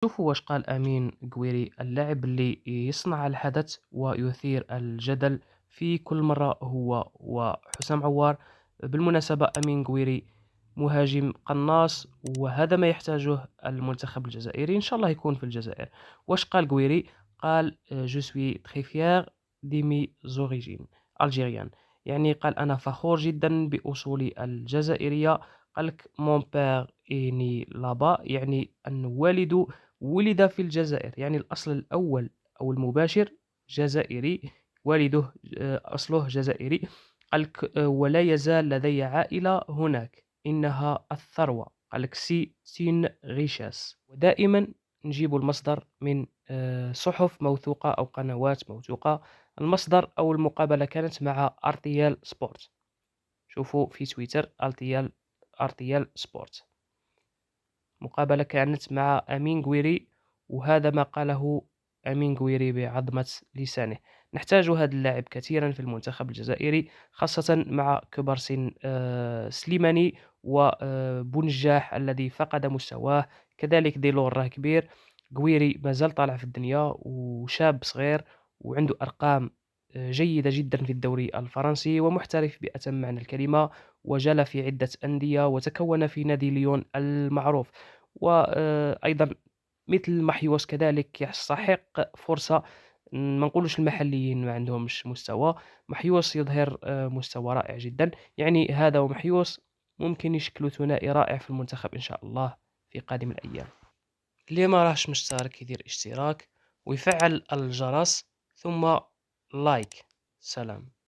شوفوا واش قال أمين قويري. اللاعب اللي يصنع الحدث ويثير الجدل في كل مرة هو وحسام عوار. بالمناسبة أمين قويري مهاجم قناص، وهذا ما يحتاجه المنتخب الجزائري، إن شاء الله يكون في الجزائر. واش قال قويري؟ قال جو سوي تري فيير ديمي زوريجين الجيريان. يعني قال أنا فخور جدا بأصولي الجزائرية. قالك مون بير إني لابا، يعني أن والده ولد في الجزائر، يعني الأصل الأول أو المباشر جزائري. والده أصله جزائري. قال لك ولا يزال لدي عائلة هناك، إنها الثروة. قال لك سي سين غيشاس. ودائما نجيب المصدر من صحف موثوقة أو قنوات موثوقة. المصدر أو المقابلة كانت مع ارتيال سبورت. شوفوا في تويتر ارتيال سبورت. مقابلة كانت مع أمين قويري، وهذا ما قاله أمين قويري بعظمة لسانه. نحتاج هذا اللاعب كثيرا في المنتخب الجزائري، خاصة مع كبر سن سليماني وبنجاح الذي فقد مستواه. كذلك ديلور راه كبير. قويري مازال طالع في الدنيا وشاب صغير، وعنده أرقام جيدة جدا في الدوري الفرنسي، ومحترف بأتم معنى الكلمة. وجال في عدة أندية وتكون في نادي ليون المعروف. وأيضا مثل محيوس كذلك يستحق فرصة. ما نقولوش المحليين ما عندهمش مستوى. محيوس يظهر مستوى رائع جدا. يعني هذا ومحيوس ممكن يشكلوا ثنائي رائع في المنتخب إن شاء الله في قادم الأيام. اللي ما راهش مشترك يدير اشتراك ويفعل الجرس، ثم لايك. سلام.